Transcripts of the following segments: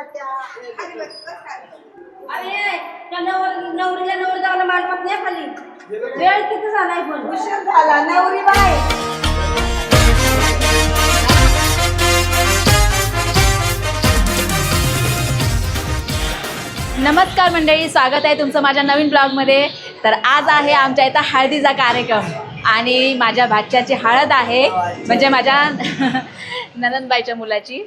नवरीला नवरी जायला मांडपात नाही खाली वेळ किती झालाय पण उशीर झाला नवरी बाय. नमस्कार मंडळी, स्वागत आहे तुमचं माझ्या नवीन ब्लॉगमध्ये. तर आज आहे आमच्या इथं हळदीचा कार्यक्रम आणि माझ्या भाच्याची हळद आहे, म्हणजे माझ्या ननंदबाईच्या मुलाची.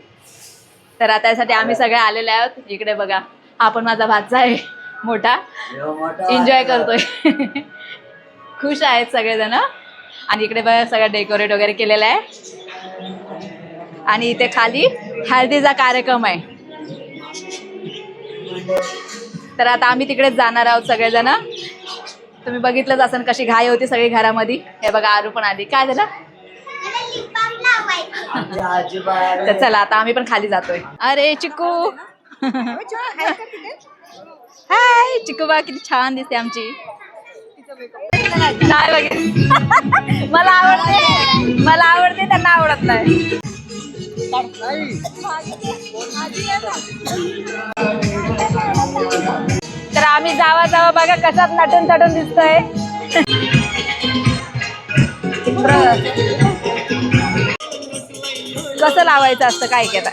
तर आता यासाठी आम्ही सगळे आलेले आहोत. इकडे बघा, हा पण माझा भाचा आहे मोठा, एन्जॉय करतोय. खुश आहेत सगळेजण. आणि इकडे बघा सगळं डेकोरेट वगैरे केलेलं आहे आणि इथे खाली हळदीचा कार्यक्रम आहे. तर आता आम्ही तिकडेच जाणार आहोत सगळेजण. तुम्ही बघितलंच असेल कशी घाई होती सगळी घरामध्ये. हे बघा आरू पण आली. काय झालं? तर चला आता आम्ही पण खाली जातोय. अरे चिकू, हाय चिकू बा, किती छान दिसते आमची. नाही बघितलं. मला आवडते त्यांना आवडत नाही. तर आम्ही जावा बघा कशात नटून थटून दिसतोय. कसं लावायचं असतं काय केलं?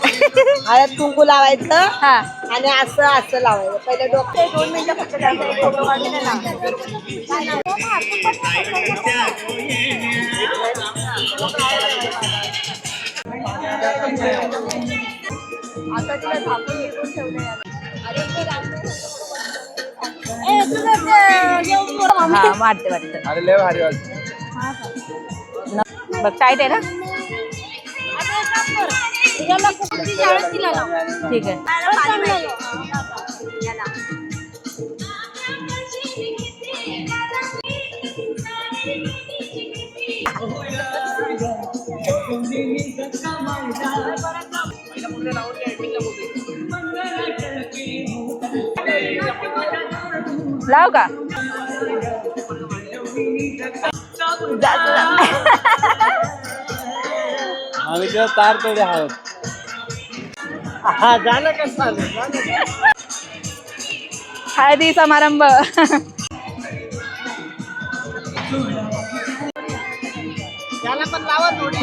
हळद कुंकू लावायचं हा आणि असं लावायचं. पहिले डोक्यात 2 मिनिटं फक्त आता तिला झाकून घेऊन ठेवलंय. हा वाटते. अरे लय भारी वाटतं. बघ टाईट आहे ना. ठीक आहे. लाव का? आम्ही जेव्हा तार तोडे आहोत. हा झालं कसं हळदी समारंभ. त्याला पण लावा थोडी.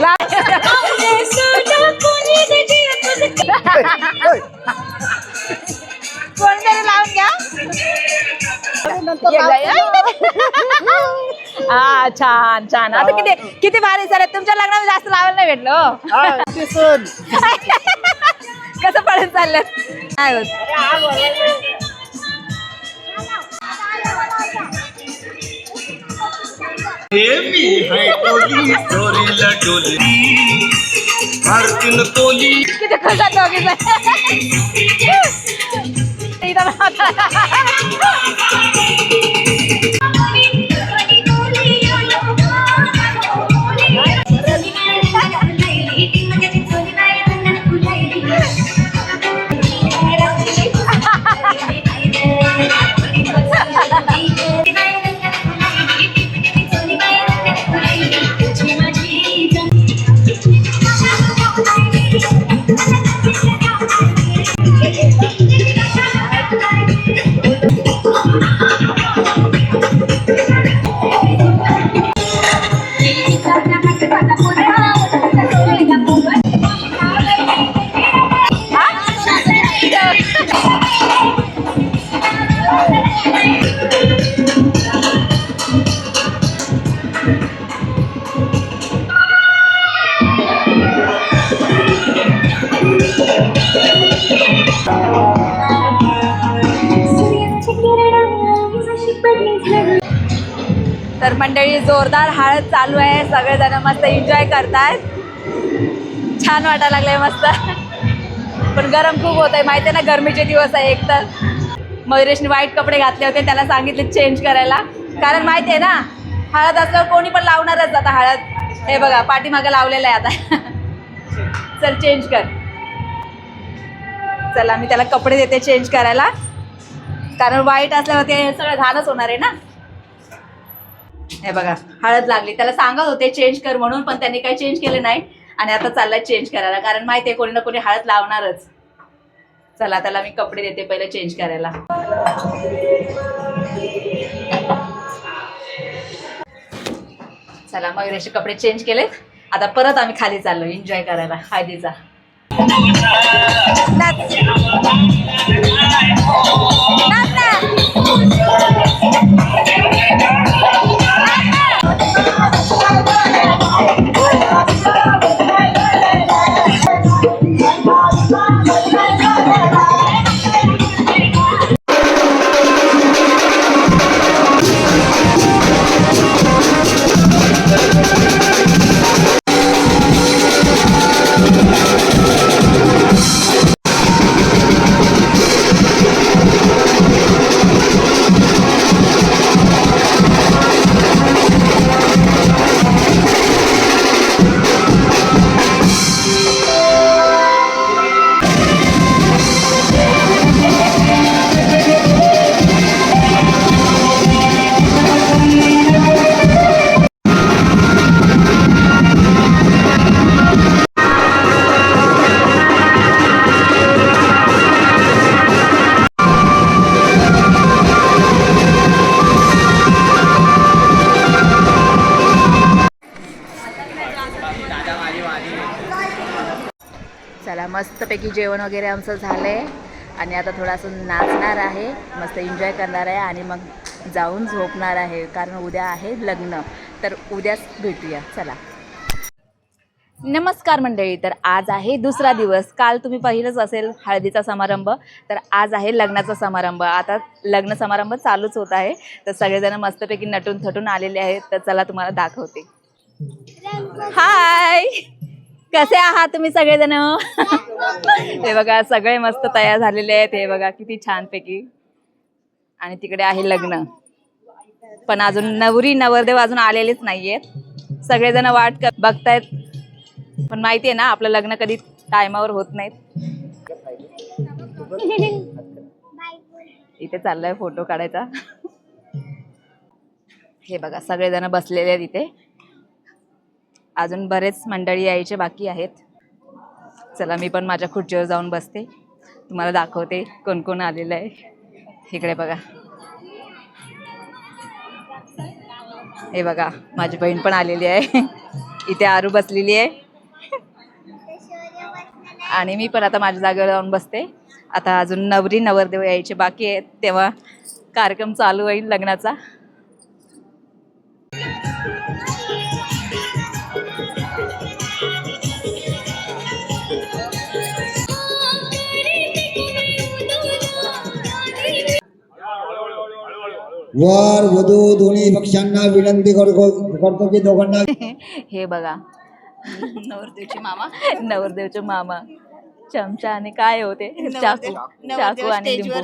कोणतरी लावून घ्या. हा छान छान. आता किती भारी सर. तुमच्या लग्नामध्ये जास्त लावायला नाही भेटलं. कसं पडत चाललं काय होत? किती खुशात दोघी तर मंडळी जोरदार हळद चालू आहे. सगळेजण मस्त एन्जॉय करतायत. छान वाटायला लागलंय मस्त. पण गरम खूप होत आहे माहिती आहे ना. गरमीचे दिवस आहे. एक तर मयुरेशने वाईट कपडे घातले होते, त्याला सांगितले चेंज करायला. कारण माहिती आहे ना हळद असल्यावर कोणी पण लावणारच आता हळद. हे बघा पाठीमागं लावलेलं आहे आता. चल चेंज कर. चला मी त्याला कपडे देते चेंज करायला, कारण वाईट असल्यावर ते सगळं घाणच होणार आहे ना. हे बघा हळद लागली. त्याला सांगत होते चेंज कर म्हणून, पण त्यांनी काही चेंज केलं नाही आणि आता चाललाय चेंज करायला, कारण माहिती आहे कोणी ना कोणी हळद लावणारच. चला त्याला मी कपडे देते पहिले चेंज करायला. चला मयुरेचे कपडे चेंज केलेत. आता परत आम्ही खाली चाललो एन्जॉय करायला हळदीचा. चला मस्तपैकी जेवण वगैरे आमचं झालं आहे आणि आता थोडंसं नाचणार आहे, मस्त एन्जॉय करणार आहे आणि मग जाऊन झोपणार आहे कारण उद्या आहे लग्न. तर उद्याच भेटूया. चला. नमस्कार मंडळी. तर आज आहे दुसरा दिवस. काल तुम्ही पाहिलंच असेल हळदीचा समारंभ. तर आज आहे लग्नाचा समारंभ. आता लग्न समारंभ चालूच होत आहे. तर सगळेजण मस्तपैकी नटून थटून आलेले आहेत. तर चला तुम्हाला दाखवते. हाय, कसे आहात तुम्ही सगळेजण? हे बघा सगळे मस्त तयार झालेले आहेत. हे बघा किती छानपैकी. आणि तिकडे आहे लग्न, पण अजून नवरी नवरदेव अजून आलेलेच नाहीयेत. सगळेजण वाट बघतायत, पण माहिती आहे ना आपलं लग्न कधी टायमावर होत नाहीत. इथे चाललाय फोटो काढायचा. हे बघा सगळेजण बसलेले आहेत इथे. अजून बरेच मंडळी यायचे बाकी आहेत. चला मी पण माझ्या खुर्चीवर जाऊन बसते, तुम्हाला दाखवते कोण कोण आलेलं आहे. इकडे बघा, हे बघा माझी बहीण पण आलेली आहे. इथे आरू बसलेली आहे आणि मी पण आता माझ्या जागेवर जाऊन बसते. आता अजून नवरी नवरदेव यायचे बाकी आहेत, तेव्हा कार्यक्रम चालू होईल लग्नाचा. वर वधू दोन्ही पक्षांना विनंती करतो की दोघांना. हे बघा नवरदेवचे मामा चमचा आणि काय होते चाकू आणि लिंबू.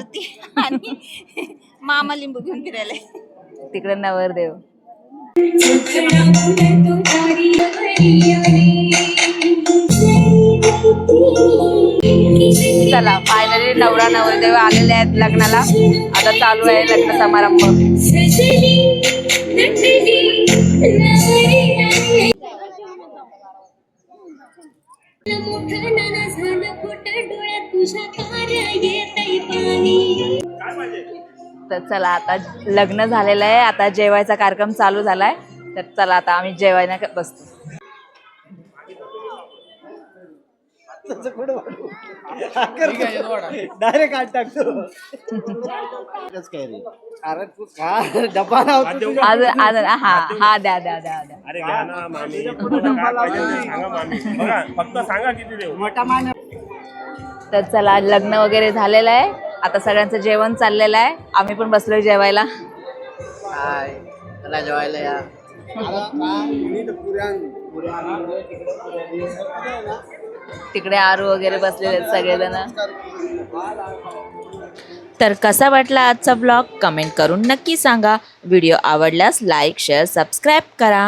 मामा लिंबू घेऊन फिरायला. तिकडे नवरदेव. चला फायनली नवरा नवरदेव आलेले आहेत लग्नाला. आता चालू आहे लग्न समारंभ. तर चला आता लग्न झालेलं आहे, आता जेवायचा कार्यक्रम चालू झालाय. तर चला आता आम्ही जेवायला बसतो. डायरेक्ट आत टाकतो. हा द्या द्या द्या द्या. अरे घ्या ना मामी, सांगा मामी, फक्त सांगा किती देऊ. तर चला लग्न वगैरे झालेलं आहे, आता सगळ्यांचं जेवण चाललेलं आहे. आम्ही पण बसलोय जेवायला. चला जेवायला या. तिकडे आरू वगैरे बसलेले आहेत सगळेजण. तर कसा वाटला आजचा ब्लॉग कमेंट करून नक्की सांगा. व्हिडिओ आवडल्यास लाईक शेअर सबस्क्राईब करा.